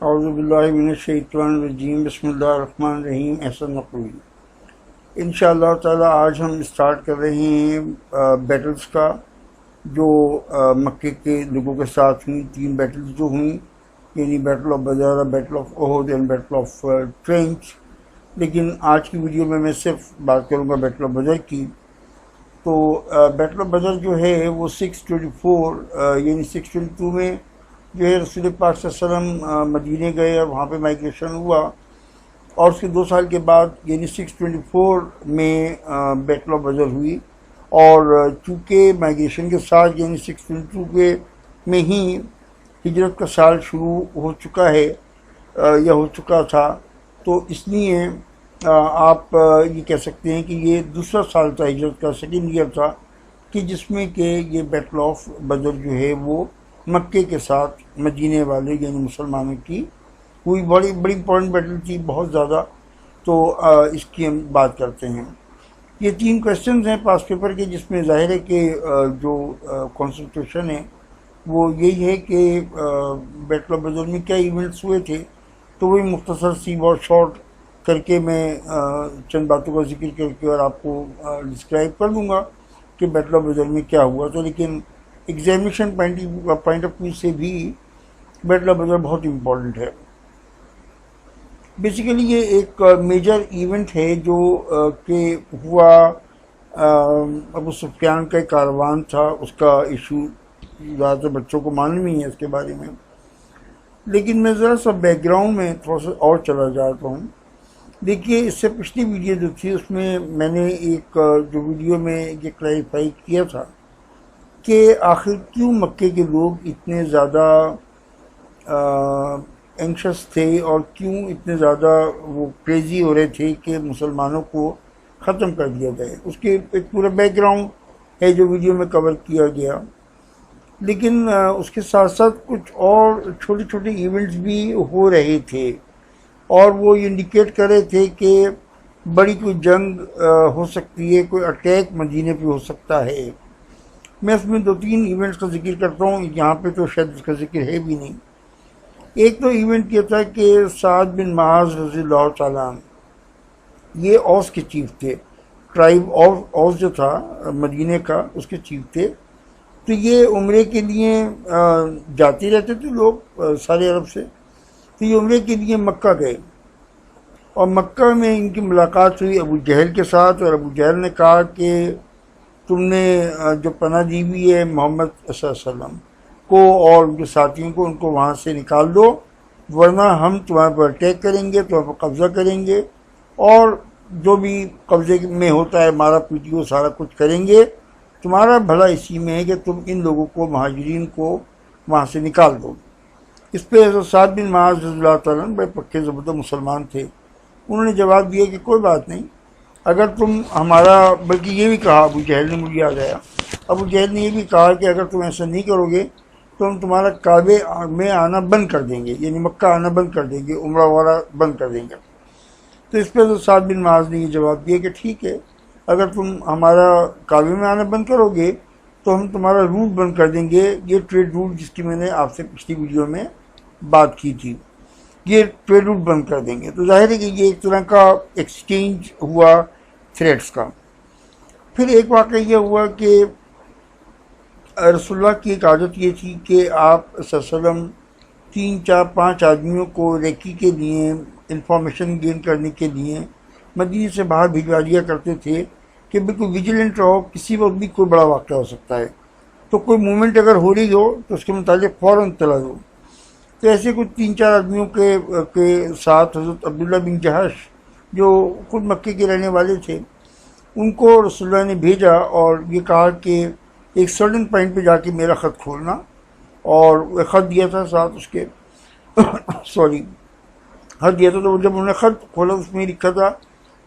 اعوذ باللہ من الشیطان الرجیم بسم اللہ الرحمن الرحیم احسن نقوی انشاءاللہ تعالی آج ہم اسٹارٹ کر رہے ہیں بیٹلز کا جو مکے کے لوگوں کے ساتھ ہوئی 3 بیٹلز جو ہوئیں، یعنی battle of Badr, battle of Uhud and battle of trench. لیکن آج کی ویڈیو میں صرف بات کروں گا بیٹل آف بدر کی۔ تو بیٹل آف بدر جو ہے وہ 624 یعنی 622 میں جو ہے رسول پاک صلی اللہ علیہ وسلم مدینے گئے اور وہاں پہ مائیگریشن ہوا، اور اس کے 2 سال کے بعد یعنی 624 میں بیٹل آف بدر ہوئی۔ اور چونکہ مائیگریشن کے ساتھ یعنی 622 میں ہی ہجرت کا سال شروع ہو چکا ہے یا ہو چکا تھا، تو اس لیے آپ یہ کہہ سکتے ہیں کہ یہ دوسرا سال تھا ہجرت کا، سیکنڈ ایئر تھا، کہ جس میں کہ یہ بیٹل آف بدر جو ہے وہ مکے کے ساتھ مدینے والے یعنی مسلمانوں کی ہوئی۔ بڑی امپورٹنٹ بیٹل تھی، بہت زیادہ۔ تو اس کی ہم بات کرتے ہیں۔ یہ 3 کویسچنز ہیں پاس پیپر کے، جس میں ظاہر ہے کہ جو کانسنٹریشن ہے وہ یہی ہے کہ بیٹل آف بدر میں کیا ایونٹس ہوئے تھے۔ تو وہی مختصر سی بہت شارٹ کر کے میں چند باتوں کا ذکر کر کے اور آپ کو ڈسکرائب کر دوں گا کہ بیٹل آف بدر میں کیا ہوا تھا۔ لیکن ایگزامینیشن پوائنٹ آف ویو سے بھی بیٹل آف بدر بہت امپورٹنٹ ہے۔ بیسیکلی یہ ایک میجر ایونٹ ہے جو کہ ہوا ابو سفیان کا ایک کاروان تھا، اس کا ایشو زیادہ تر بچوں کو معلوم ہی ہے اس کے بارے میں۔ لیکن میں ذرا سا بیک گراؤنڈ میں تھوڑا سا اور چلا جاتا ہوں۔ دیکھیے، اس سے پچھلی ویڈیو جو تھی اس میں نے ایک جو ویڈیو میں یہ کلیریفائی کیا تھا کہ آخر کیوں مکے کے لوگ اتنے زیادہ اینکشس تھے اور کیوں اتنے زیادہ وہ کریزی ہو رہے تھے کہ مسلمانوں کو ختم کر دیا جائے۔ اس کے ایک پورا بیک گراؤنڈ ہے جو ویڈیو میں کور کیا گیا۔ لیکن اس کے ساتھ ساتھ کچھ اور چھوٹے چھوٹے ایونٹس بھی ہو رہے تھے، اور وہ انڈیکیٹ کر رہے تھے کہ بڑی کوئی جنگ ہو سکتی ہے، کوئی اٹیک مدینے پہ ہو سکتا ہے۔ میں اس میں 2-3 ایونٹس کا ذکر کرتا ہوں، یہاں پہ تو شاید اس کا ذکر ہے بھی نہیں۔ ایک تو ایونٹ یہ تھا کہ سعد بن معاذ رضی اللہ تعالیٰ عنہ، یہ اوس کے چیف تھے، ٹرائب اوس جو تھا مدینے کا، اس کے چیف تھے۔ تو یہ عمرے کے لیے جاتے رہتے تھے لوگ سارے عرب سے، تو یہ عمرے کے لیے مکہ گئے، اور مکہ میں ان کی ملاقات ہوئی ابو جہل کے ساتھ، اور ابو جہل نے کہا کہ تم نے جو پناہ دی ہوئی ہے محمد صلی اللہ علیہ وسلم کو اور ان کے ساتھیوں کو، ان کو وہاں سے نکال دو، ورنہ ہم تمہارے پر اٹیک کریں گے، تمہارے پر قبضہ کریں گے، اور جو بھی قبضے میں ہوتا ہے مارا پیٹی وہ سارا کچھ کریں گے۔ تمہارا بھلا اسی میں ہے کہ تم ان لوگوں کو، مہاجرین کو وہاں سے نکال دو۔ اس پہ حضرت سعد بن معاذ رضی اللہ تعالیٰ بڑے پکے زبردست مسلمان تھے، انہوں نے جواب دیا کہ کوئی بات نہیں، اگر تم ہمارا، بلکہ یہ بھی کہا، ابو جہل نے، مجھے یاد آیا، ابو جہل نے یہ بھی کہا کہ اگر تم ایسا نہیں کرو گے تو ہم تمہارا کعبے میں آنا بند کر دیں گے، یعنی مکہ آنا بند کر دیں گے، عمرہ وغیرہ بند کر دیں گے۔ تو اس پہ حضرت سعد بن معاذ نے یہ جواب دیا کہ ٹھیک ہے، اگر تم ہمارا کعبے میں آنا بند کرو گے تو ہم تمہارا روٹ بند کر دیں گے، یہ ٹریڈ روٹ جس کی میں نے آپ سے پچھلی ویڈیو میں بات کی تھی، یہ ٹریڈ روٹ بند کر دیں گے۔ تو ظاہر ہے کہ یہ ایک طرح کا ایکسچینج ہوا تھریٹس کا۔ پھر ایک واقعہ یہ ہوا کہ رسول اللہ کی ایک عادت یہ تھی کہ آپ صلی اللہ علیہ وسلم 3-4-5 آدمیوں کو ریکی کے لیے، انفارمیشن گین کرنے کے لیے مدینے سے باہر بھجوا دیا کرتے تھے کہ بالکل ویجیلنٹ رہو، کسی وقت بھی کوئی بڑا واقعہ ہو سکتا ہے، تو کوئی موومنٹ اگر ہو رہی ہو تو اس کے متعلق فوراً اطلاع دو۔ تو ایسے کچھ 3-4 آدمیوں کے ساتھ حضرت عبداللہ بن جہش، جو خود مکے کے رہنے والے تھے، ان کو رسول اللہ نے بھیجا اور یہ کہا کہ ایک سرٹن پوائنٹ پہ جا کے میرا خط کھولنا، اور وہ خط دیا تھا ساتھ اس کے خط دیا تھا۔ تو جب انہوں نے خط کھولا اس میں لکھا تھا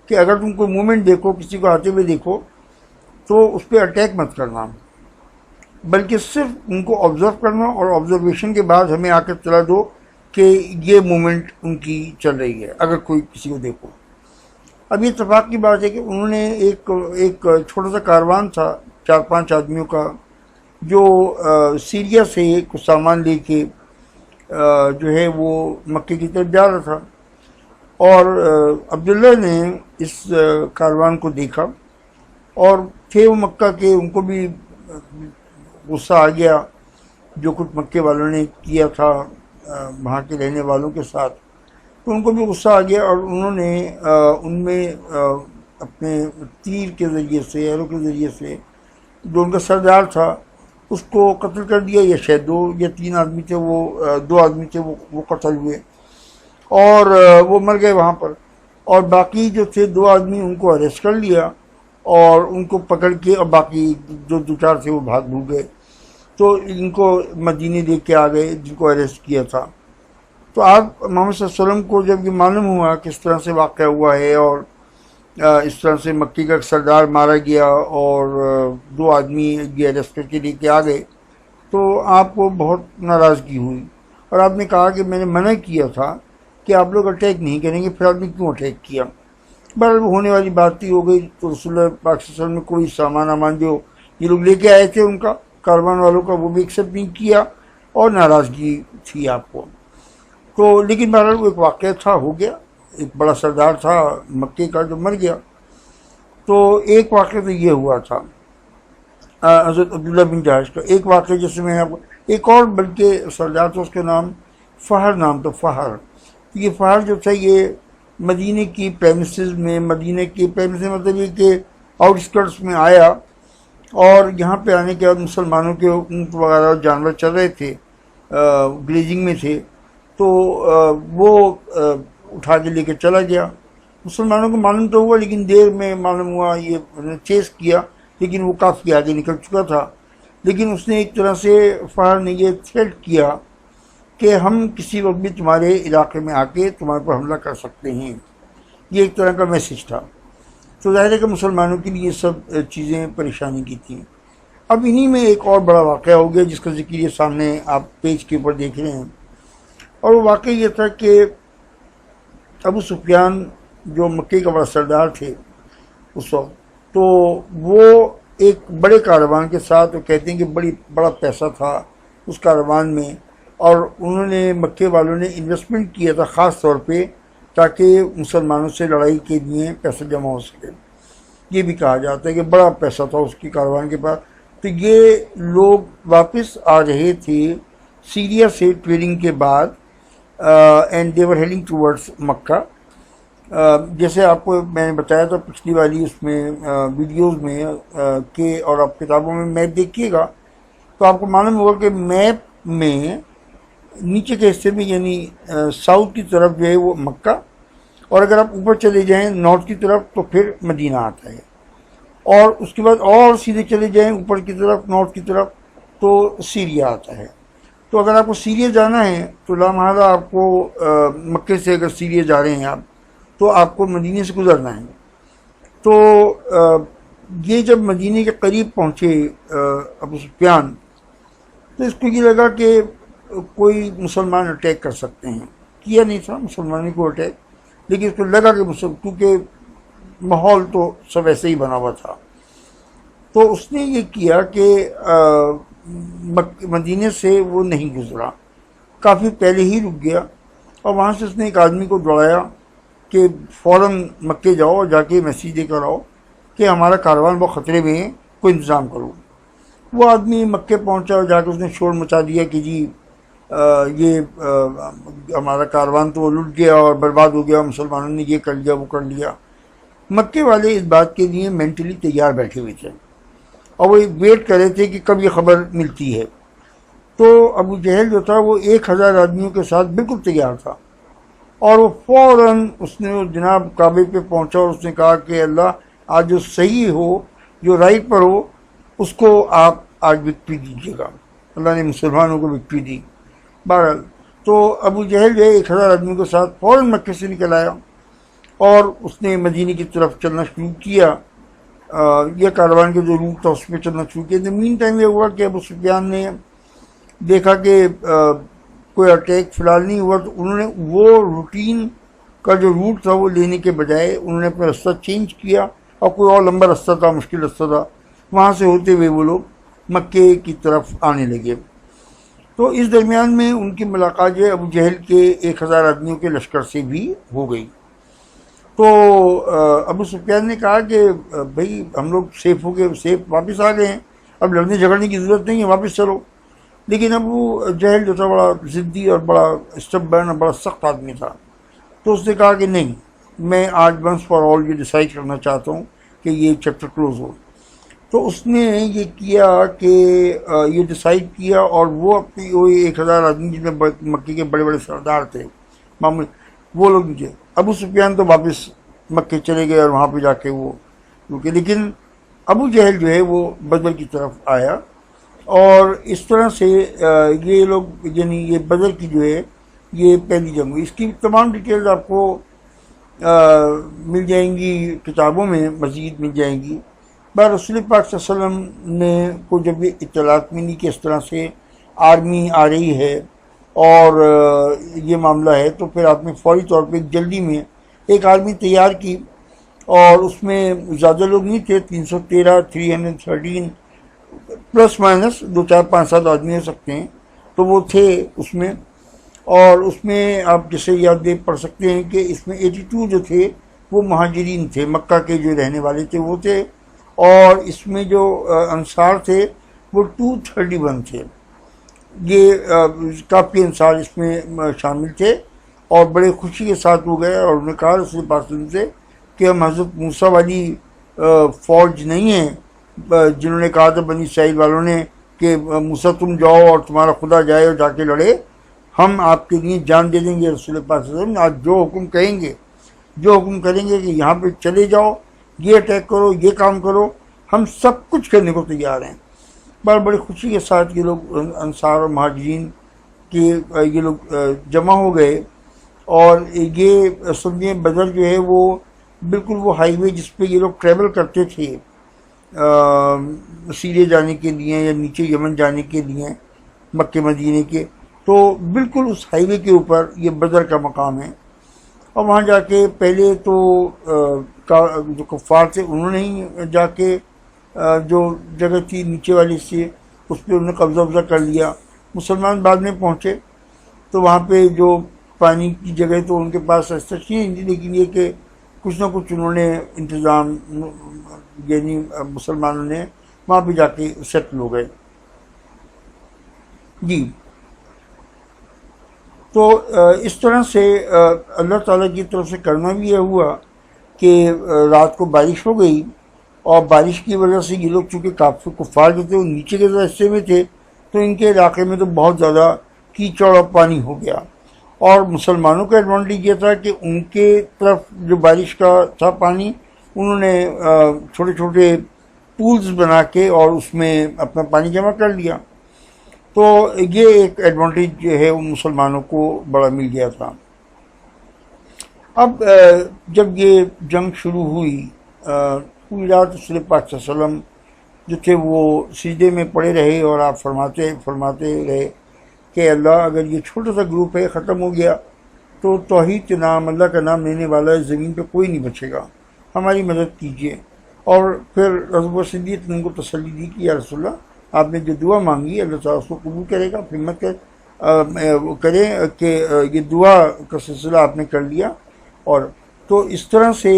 کہ اگر تم کوئی موومنٹ دیکھو، کسی کو آتے ہوئے دیکھو، تو اس پہ اٹیک مت کرنا، بلکہ صرف ان کو آبزرو کرنا، اور آبزرویشن کے بعد ہمیں آ کے اطلاع دو کہ یہ موومنٹ ان کی چل رہی ہے، اگر کوئی کسی کو دیکھو۔ اب یہ اتفاق کی بات ہے کہ انہوں نے ایک چھوٹا سا کاروان تھا 4-5 آدمیوں کا، جو سیریا سے کچھ سامان لے کے جو ہے وہ مکے کی طرف جا رہا تھا، اور عبداللہ نے اس کاروان کو دیکھا، اور تھے وہ مکہ کے، ان کو بھی غصہ آ گیا جو کچھ مکے والوں نے کیا تھا وہاں کے رہنے والوں کے ساتھ، تو ان کو بھی غصہ آ گیا، اور انہوں نے ان میں اپنے تیر کے ذریعے سے، ایرو کے ذریعے سے جو ان کا سردار تھا اس کو قتل کر دیا، یا شاید 2 یا 3 آدمی تھے، وہ 2 آدمی تھے وہ قتل ہوئے، اور وہ مر گئے وہاں پر، اور باقی جو تھے 2 آدمی ان کو اریسٹ کر لیا، اور ان کو پکڑ کے، اور باقی جو 2-4 تھے وہ بھاگ بھوگ گئے، تو ان کو مدینے دے کے آ گئے جن کو اریسٹ کیا تھا۔ تو آپ محمد صلی اللہ علیہ وسلم کو جب یہ معلوم ہوا کس طرح سے واقعہ ہوا ہے، اور اس طرح سے مکی کا سردار مارا گیا، اور 2 آدمی یہ اریسٹ کر کے لے کے آ گئے، تو آپ کو بہت ناراضگی ہوئی، اور آپ نے کہا کہ میں نے منع کیا تھا کہ آپ لوگ اٹیک نہیں کریں گے، پھر آپ نے کیوں اٹیک کیا؟ بہرحال وہ ہونے والی بات ہی ہو گئی، تو رسول اللہ پاک صلی اللہ علیہ وسلم نے کوئی سامان جو یہ لوگ لے کے آئے تھے ان کا، کاروان والوں کا، وہ بھی ایکسیپٹ نہیں کیا، اور ناراضگی تھی آپ کو۔ تو لیکن بہرحال وہ ایک واقعہ تھا، ہو گیا، ایک بڑا سردار تھا مکے کا جو مر گیا۔ تو ایک واقعہ تو یہ ہوا تھا حضرت عبداللہ بن جہش کا۔ ایک واقعہ جیسے میں آپ کو ایک اور بلکہ سردار تھا، اس کا نام فہر نام تھا، فہر۔ یہ فہر جو تھا یہ مدینے کی پریمیسز میں، مدینے کی پریمیسز مطلب یہ کہ آؤٹ اسکرٹس میں آیا، اور یہاں پہ آنے کے بعد مسلمانوں کے اونٹ وغیرہ جانور چل رہے تھے، گلیزنگ میں تھے، تو وہ اٹھا کے لے کے چلا گیا۔ مسلمانوں کو معلوم تو ہوا، لیکن دیر میں معلوم ہوا، یہ چیز کیا، لیکن وہ کافی آگے نکل چکا تھا۔ لیکن اس نے ایک طرح سے فہر نے یہ تھریٹ کیا کہ ہم کسی وقت بھی تمہارے علاقے میں آ کے تمہارے پر حملہ کر سکتے ہیں، یہ ایک طرح کا میسج تھا۔ تو ظاہر ہے کہ مسلمانوں کے لیے یہ سب چیزیں پریشانی کی تھیں۔ اب انہی میں ایک اور بڑا واقعہ ہو گیا جس کا ذکر یہ سامنے آپ پیج کے اوپر دیکھ رہے ہیں، اور وہ واقعہ یہ تھا کہ ابو سفیان جو مکے کا بڑا سردار تھے اس وقت، تو وہ ایک بڑے کاروان کے ساتھ، وہ کہتے ہیں کہ بڑا پیسہ تھا اس کاروان میں، اور انہوں نے مکے والوں نے انویسٹمنٹ کیا تھا خاص طور پہ تاکہ مسلمانوں سے لڑائی کے لیے پیسہ جمع ہو سکے۔ یہ بھی کہا جاتا ہے کہ بڑا پیسہ تھا اس کی کاروان کے پاس۔ تو یہ لوگ واپس آ رہے تھے سیریا سے ٹریڈنگ کے بعد، and they were heading towards Mecca. جیسے آپ کو میں نے بتایا تھا پچھلی والی اس میں ویڈیوز میں کہ، اور آپ کتابوں میں میپ دیکھیے گا تو آپ کو معلوم ہوگا کہ میپ میں نیچے کے حصے میں یعنی ساؤتھ کی طرف جو ہے وہ مکہ، اور اگر آپ اوپر چلے جائیں نارتھ کی طرف تو پھر مدینہ آتا ہے، اور اس کے بعد اور سیدھے چلے جائیں اوپر کی طرف نارتھ کی طرف تو سیریا آتا ہے۔ تو اگر آپ کو سیریا جانا ہے تو لامحالہ آپ کو مکے سے اگر سیریا جا رہے ہیں آپ تو آپ کو مدینے سے گزرنا ہے۔ تو یہ جب مدینے کے قریب پہنچے ابو سفیان، تو اس کو یہ لگا کہ کوئی مسلمان اٹیک کر سکتے ہیں، کیا نہیں تھا مسلمانوں کو اٹیک، لیکن اس کو لگا کہ کیونکہ ماحول تو سب ایسے ہی بنا ہوا تھا، تو اس نے یہ کیا کہ مدینے سے وہ نہیں گزرا، کافی پہلے ہی رک گیا، اور وہاں سے اس نے ایک آدمی کو دوڑایا کہ فوراً مکے جاؤ اور جا کے میسیج دے کر آؤ کہ ہمارا کاروان بہت خطرے میں ہے، کوئی انتظام کرو۔ وہ آدمی مکے پہنچا اور جا کے اس نے شور مچا دیا کہ جی یہ ہمارا کاروان تو لٹ گیا اور برباد ہو گیا، مسلمانوں نے یہ کر لیا وہ کر لیا۔ مکے والے اس بات کے لیے مینٹلی تیار بیٹھے ہوئے تھے، اور وہ ویٹ کر رہے تھے کہ کب یہ خبر ملتی ہے۔ تو ابو جہل جو تھا وہ 1000 آدمیوں کے ساتھ بالکل تیار تھا، اور وہ فوراً اس نے جناب کعبے پہ پہنچا اور اس نے کہا کہ اللہ آج جو صحیح ہو، جو رائٹ پر ہو، اس کو آپ آج وکٹری دیجیے گا۔ اللہ نے مسلمانوں کو وکٹری دی۔ بہرحال تو ابو جہل جو ہے 1000 آدمیوں کے ساتھ فوراً مکے سے نکل آیا، اور اس نے مدینے کی طرف چلنا شروع کیا، یہ کاروان کا جو روٹ تھا اس پہ چلنا شروع کیا۔ مین ٹائم یہ ہوا کہ ابو سفیان نے دیکھا کہ کوئی اٹیک فی الحال نہیں ہوا، تو انہوں نے وہ روٹین کا جو روٹ تھا وہ لینے کے بجائے انہوں نے اپنا راستہ چینج کیا، اور کوئی اور لمبا راستہ تھا، مشکل راستہ تھا، وہاں سے ہوتے ہوئے وہ لوگ مکے کی طرف آنے لگے۔ تو اس درمیان میں ان کی ملاقات جو ہے ابو جہل کے 1000 آدمیوں کے لشکر سے بھی ہو گئی۔ تو ابو سفیان نے کہا کہ بھئی ہم لوگ سیف ہو گئے، سیف واپس آ گئے ہیں، اب لڑنے جھگڑنے کی ضرورت نہیں ہے، واپس چلو۔ لیکن ابو جہل جو تھا بڑا ضدی اور بڑا اسٹبرن اور بڑا سخت آدمی تھا، تو اس نے کہا کہ نہیں، میں آج ونس فار آل یہ ڈیسائیڈ کرنا چاہتا ہوں کہ یہ چیپٹر کلوز ہو۔ تو اس نے یہ کیا کہ یہ ڈیسائیڈ کیا، اور وہ اپنی وہ 1000 آدمی جن میں مکے کے بڑے بڑے سردار تھے معمولی، وہ لوگ مجھے ابو سفیان تو واپس مکے چلے گئے اور وہاں پہ جا کے وہ کیونکہ، لیکن ابو جہل جو ہے وہ بدر کی طرف آیا، اور اس طرح سے یہ لوگ یعنی یہ بدر کی جو ہے یہ پہلی جنگ ہوئی۔ اس کی تمام ڈیٹیلز آپ کو مل جائیں گی کتابوں میں، مزید مل جائیں گی۔ بار رسول پاک صلی اللہ علیہ وسلم نے کو جب یہ اطلاعات ملی کہ اس طرح سے آرمی آ رہی ہے اور یہ معاملہ ہے، تو پھر آپ نے فوری طور پہ جلدی میں ایک آرمی تیار کی، اور اس میں زیادہ لوگ نہیں تھے، 313 پلس مائنس 2 4 5 7 آدمی ہو سکتے ہیں، تو وہ تھے اس میں۔ اور اس میں آپ جیسے یاد پڑھ سکتے ہیں کہ اس میں 82 جو تھے وہ مہاجرین تھے، مکہ کے جو رہنے والے تھے وہ تھے، اور اس میں جو انصار تھے وہ 231 تھے۔ یہ کافی انصار اس میں شامل تھے، اور بڑے خوشی کے ساتھ ہو گئے، اور انہوں نے کہا رسول پاک صلی اللہ علیہ وسلم سے کہ ہم حضرت موسیٰ والی فوج نہیں ہیں جنہوں نے کہا تھا بنی اسرائیل والوں نے کہ موسیٰ تم جاؤ اور تمہارا خدا جائے اور جا کے لڑے، ہم آپ کے لیے جان دے دیں گے۔ رسول پاک صلی اللہ علیہ وسلم آج جو حکم کہیں گے، جو حکم کریں گے کہ یہاں پہ چلے جاؤ، یہ اٹیک کرو، یہ کام کرو، ہم سب کچھ کرنے کو تیار ہیں۔ بڑی خوشی کے ساتھ یہ لوگ انصار اور مہاجرین کے یہ لوگ جمع ہو گئے، اور یہ سمجھیں بدر جو ہے وہ بالکل وہ ہائی وے جس پہ یہ لوگ ٹریول کرتے تھے سیریا جانے کے لیے یا نیچے یمن جانے کے لیے مکے مدینے کے، تو بالکل اس ہائی وے کے اوپر یہ بدر کا مقام ہے۔ اور وہاں جا کے پہلے تو جو کفار تھے انہوں نے ہی جا کے جو جگہ تھی نیچے والی سے اس پہ انہوں نے قبضہ کر لیا۔ مسلمان بعد میں پہنچے تو وہاں پہ جو پانی کی جگہ تو ان کے پاس ایسا نہیں تھی، لیکن یہ کہ کچھ نہ کچھ انہوں نے انتظام یعنی مسلمانوں نے وہاں پہ جا کے سیٹل ہو گئے۔ جی، تو اس طرح سے اللہ تعالیٰ کی طرف سے کرنا بھی یہ ہوا کہ رات کو بارش ہو گئی، اور بارش کی وجہ سے یہ لوگ چونکہ کافی کفار جو تھے وہ نیچے کے حصے میں تھے، تو ان کے علاقے میں تو بہت زیادہ کیچڑ اور پانی ہو گیا۔ اور مسلمانوں کا ایڈوانٹیج یہ تھا کہ ان کے طرف جو بارش کا تھا پانی، انہوں نے چھوٹے چھوٹے پولز بنا کے اور اس میں اپنا پانی جمع کر لیا، تو یہ ایک ایڈوانٹیج جو ہے وہ مسلمانوں کو بڑا مل گیا تھا۔ اب جب یہ جنگ شروع ہوئی، پوری رات رسول پاک صلی اللہ علیہ وسلم جو تھے وہ سجدے میں پڑے رہے، اور آپ فرماتے رہے کہ اللہ اگر یہ چھوٹا سا گروپ ہے ختم ہو گیا تو توحید کے نام، اللہ کا نام لینے والا زمین پہ کوئی نہیں بچے گا، ہماری مدد کیجیے۔ اور پھر رسول صدیق نے ان کو تسلی دی کہ یا رسول اللہ آپ نے جو دعا مانگی اللہ تعالیٰ اس کو قبول کرے گا، ہمت کریں کہ یہ دعا کا سلسلہ آپ نے کر لیا۔ اور تو اس طرح سے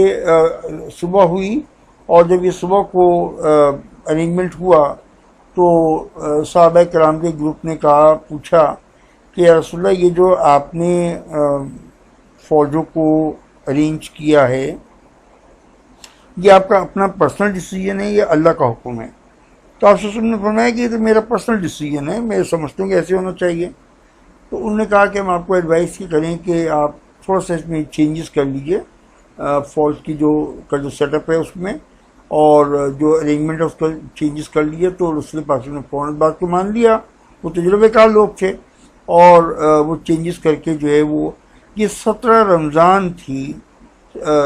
صبح ہوئی، اور جب یہ صبح کو ارینجمنٹ ہوا تو صحابہ کرام کے گروپ نے پوچھا کہ یا رسول اللہ یہ جو آپ نے فوجوں کو ارینج کیا ہے یہ آپ کا اپنا پرسنل ڈیسیجن ہے یا اللہ کا حکم ہے؟ تو آپ نے فرمایا کہ یہ تو میرا پرسنل ڈیسیجن ہے، میں سمجھتا ہوں کہ ایسے ہونا چاہیے۔ تو انہوں نے کہا کہ ہم آپ کو ایڈوائز کریں کہ آپ تھوڑا سا اس میں چینجز کر لیجئے، فوج کی جو سیٹ اپ ہے اس میں، اور جو ارینجمنٹ ہے اس کا چینجز کر لیجئے۔ تو رسول پاک نے فوراً بات کو مان لیا، وہ تجربے کار لوگ تھے، اور وہ چینجز کر کے جو ہے وہ یہ 17 رمضان تھی،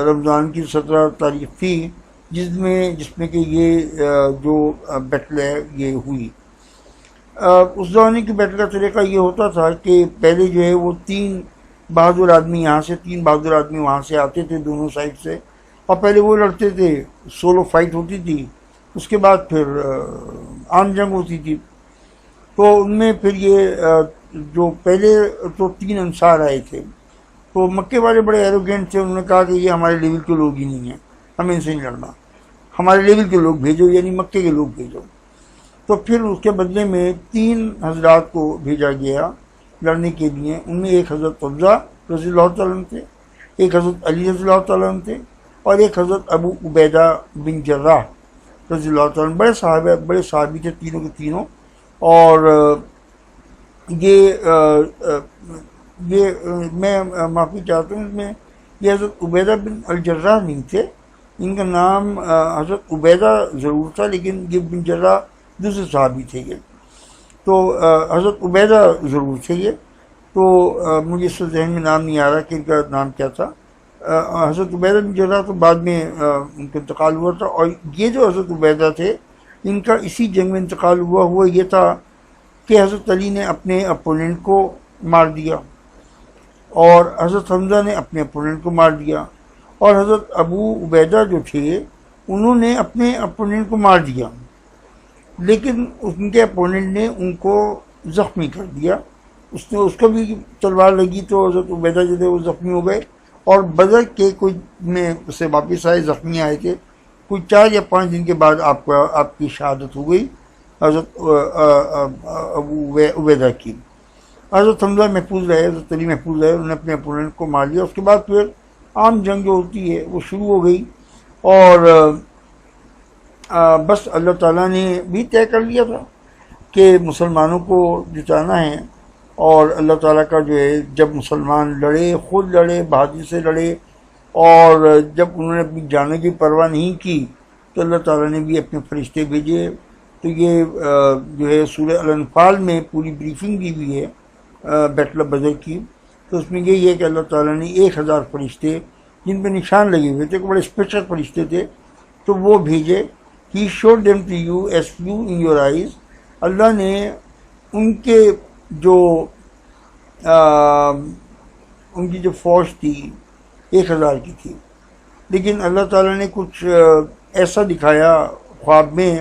رمضان کی 17 تاریخ تھی جس میں کہ یہ جو بیٹل ہے یہ ہوئی۔ اس زمانے کی بیٹل کا طریقہ یہ ہوتا تھا کہ پہلے جو ہے وہ 3 بہادر آدمی یہاں سے، 3 بہادر آدمی وہاں سے آتے تھے دونوں سائڈ سے، اور پہلے وہ لڑتے تھے، سولو فائٹ ہوتی تھی، اس کے بعد پھر عام جنگ ہوتی تھی۔ تو ان میں پھر یہ جو پہلے تو 3 انصار آئے تھے، تو مکے والے بڑے ایروگینٹ تھے، انہوں نے کہا کہ یہ ہمارے لیول کے لوگ ہی نہیں ہیں، ہمیں ان سے نہیں لڑنا، ہمارے لیول کے لوگ بھیجو، یعنی مکے کے لوگ بھیجو۔ تو پھر اس کے بدلے میں 3 حضرات کو بھیجا گیا لڑنے کے لیے، ان میں ایک حضرت عبدہ رضی اللہ تعالیٰ عنہ تھے، ایک حضرت علی رضی اللہ تعالیٰ عنہ تھے، اور ایک حضرت ابو عبیدہ بن جراح رضی اللہ تعالیٰ عنہ۔ بڑے صحابی تھے تینوں کے تینوں۔ اور میں معافی چاہتا ہوں، اس میں یہ حضرت عبیدہ بن الجراح نہیں تھے، ان کا نام حضرت عبیدہ ضرور تھا، لیکن یہ بن جراح دوسرے صحابی تھے یہ، تو حضرت عبیدہ ضرور تھے یہ، تو مجھے اس سے ذہن میں نام نہیں آ رہا کہ ان کا نام کیا تھا۔ حضرت عبیدہ بن جراح تو بعد میں ان کا انتقال ہوا تھا، اور یہ جو حضرت عبیدہ تھے ان کا اسی جنگ میں انتقال ہوا یہ تھا کہ حضرت علی نے اپنے اپوننٹ کو مار دیا، اور حضرت حمزہ نے اپنے اپوننٹ کو مار دیا، اور حضرت ابو عبیدہ جو تھے انہوں نے اپنے اپوننٹ کو مار دیا، لیکن ان کے اپوننٹ نے ان کو زخمی کر دیا، اس کو بھی تلوار لگی، تو حضرت عبیدہ جو تھے وہ زخمی ہو گئے، اور بدر کے کوئی میں سے واپس آئے، زخمی آئے تھے، کوئی 4 یا 5 دن کے بعد آپ کی شہادت ہو گئی حضرت ابو عبیدہ کی۔ حضرت حمزہ محفوظ رہے، حضرت علی محفوظ رہے، انہوں نے اپنے اپوننٹ کو مار لیا۔ اس کے بعد پھر عام جنگ جو ہوتی ہے وہ شروع ہو گئی، اور بس اللہ تعالیٰ نے بھی طے کر لیا تھا کہ مسلمانوں کو جتانا ہے، اور اللہ تعالیٰ کا جو ہے جب مسلمان لڑے، خود لڑے، بہادری سے لڑے، اور جب انہوں نے اپنی جانوں کی پرواہ نہیں کی تو اللہ تعالیٰ نے بھی اپنے فرشتے بھیجے۔ تو یہ جو ہے سورہ الانفال میں پوری بریفنگ دی ہوئی ہے بیٹل آف بدر کی، تو اس میں یہی ہے کہ اللہ تعالیٰ نے 1000 فرشتے جن پہ نشان لگے ہوئے تھے، کہ بڑے اسپیشل فرشتے تھے، تو وہ بھیجے۔ He showed them to you as few in your eyes۔ اللہ نے ان کے ان کی جو فوج تھی 1000 کی تھی، لیکن اللہ تعالیٰ نے کچھ ایسا دکھایا خواب میں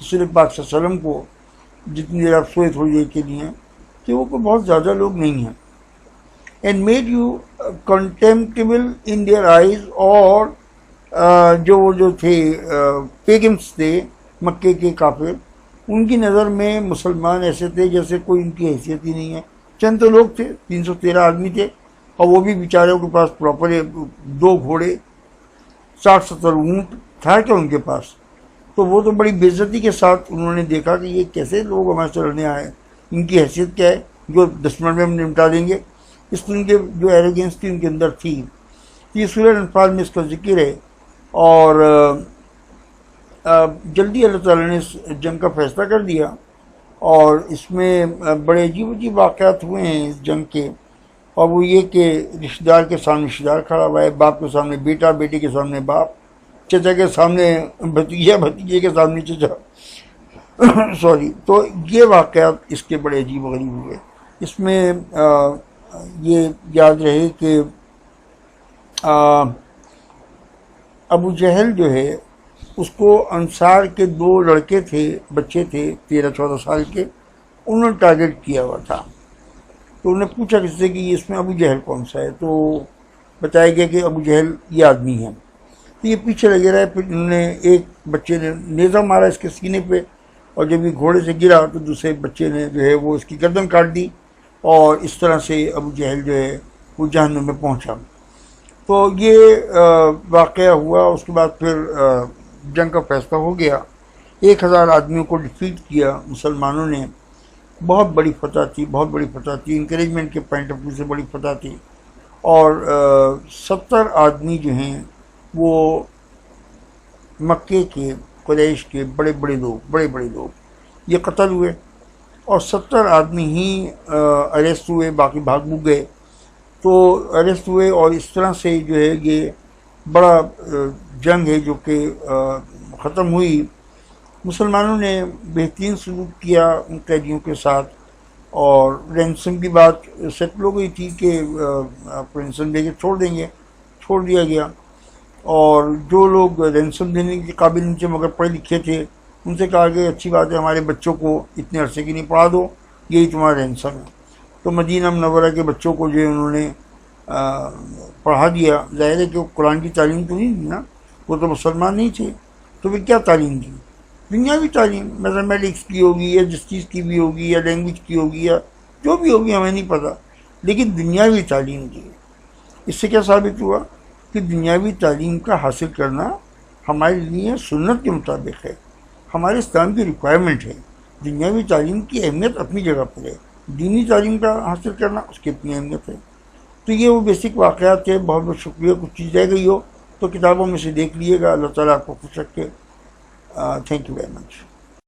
رسول پاک صلی اللہ علیہ وسلم کو، جتنی دیر آپ سوئے تھوڑی دیر کے لیے، کہ وہ کوئی بہت زیادہ لوگ نہیں ہیں، and made you contemptible in their eyes۔ اور جو تھے پیگنس تھے مکے کے کافر، ان کی نظر میں مسلمان ایسے تھے جیسے کوئی ان کی حیثیت ہی نہیں ہے۔ چند تو لوگ تھے، 313 آدمی تھے، اور وہ بھی بیچاروں کے پاس پراپر 2 گھوڑے، 60-70 اونٹ تھا کیا ان کے پاس، تو وہ تو بڑی بے عزتی کے ساتھ انہوں نے دیکھا کہ یہ کیسے لوگ ہمارے سے لڑنے آئے، ان کی حیثیت کیا ہے جو 10 منٹ میں ہم نمٹا دیں گے۔ اس طرح کے جو ایروگینس تھی ان کے اندر تھی۔ یہ سورہ انفال میں اس کا ذکر ہے، اور جلدی اللہ تعالیٰ نے اس جنگ کا فیصلہ کر دیا، اور اس میں بڑے عجیب واقعات ہوئے ہیں اس جنگ کے، اور وہ یہ کہ رشتہ دار کے سامنے رشتہ دار کھڑا ہوا ہے، باپ کے سامنے بیٹا، بیٹے کے سامنے باپ، چچا کے سامنے بھتیجا، بھتیجے کے سامنے چچا سوری۔ تو یہ واقعات اس کے بڑے عجیب و غریب ہوئے۔ اس میں یہ یاد رہے کہ ابو جہل جو ہے اس کو انصار کے 2 لڑکے تھے، بچے تھے 13-14 سال کے، انہوں نے ٹارگٹ کیا ہوا تھا، تو انہوں نے پوچھا کس سے کہ اس میں ابو جہل کون سا ہے، تو بتایا گیا کہ ابو جہل یہ آدمی ہے۔ تو یہ پیچھے لگے رہے، پھر انہوں نے ایک بچے نے نیزہ مارا اس کے سینے پہ، اور جب یہ گھوڑے سے گرا تو دوسرے بچے نے جو ہے وہ اس کی گردن کاٹ دی، اور اس طرح سے ابو جہل جو ہے وہ جہنم میں پہنچا۔ تو یہ واقعہ ہوا۔ اس کے بعد پھر جنگ کا فیصلہ ہو گیا، 1000 آدمیوں کو ڈیفیٹ کیا مسلمانوں نے۔ بہت بڑی فتح تھی، بہت بڑی فتح تھی، انکریجمنٹ کے پوائنٹ آف ویو سے بڑی فتح تھی۔ اور 70 آدمی جو ہیں وہ مکے کے، قریش کے بڑے بڑے لوگ یہ قتل ہوئے، اور 70 آدمی ہی اریسٹ ہوئے، باقی بھاگ بھوگ گئے۔ تو اریسٹ ہوئے، اور اس طرح سے جو ہے یہ بڑا جنگ ہے جو کہ ختم ہوئی۔ مسلمانوں نے بہترین سلوک کیا ان قیدیوں کے ساتھ، اور رینسم کی بات سیٹل ہو گئی تھی کہ آپ رینسم دے کے چھوڑ دیں گے، چھوڑ دیا گیا۔ اور جو لوگ رینسم دینے کے قابل نہیں تھے مگر پڑھے لکھے تھے، ان سے کہا کہ اچھی بات ہے ہمارے بچوں کو اتنے عرصے کی نہیں پڑھا دو، یہی تمہارا رینسم ہے۔ تو مدینہ منورہ کے بچوں کو جو ہے انہوں نے پڑھا دیا۔ ظاہر ہے کہ وہ قرآن کی تعلیم تو نہیں دی نا، وہ تو مسلمان نہیں تھے، تو پھر کیا تعلیم دی؟ دنیاوی تعلیم، میتھمیٹکس کی ہوگی یا جس چیز کی بھی ہوگی یا لینگویج کی ہوگی یا جو بھی ہوگی ہمیں نہیں پتہ، لیکن دنیاوی تعلیم دی۔ اس سے کیا ثابت ہوا کہ دنیاوی تعلیم کا حاصل کرنا ہمارے لیے سنت کے مطابق ہے، ہمارے اسلام کی ریکوائرمنٹ ہے۔ دنیاوی تعلیم کی اہمیت اپنی جگہ پر ہے، دینی تعلیم کا حاصل کرنا اس کی اپنی اہمیت ہے۔ تو یہ وہ بیسک واقعات تھے۔ بہت بہت شکریہ۔ کچھ چیز رہ گئی ہو تو کتابوں میں سے دیکھ لیے گا۔ اللہ تعالیٰ آپ کو خوش رکھے۔ Thank you very much.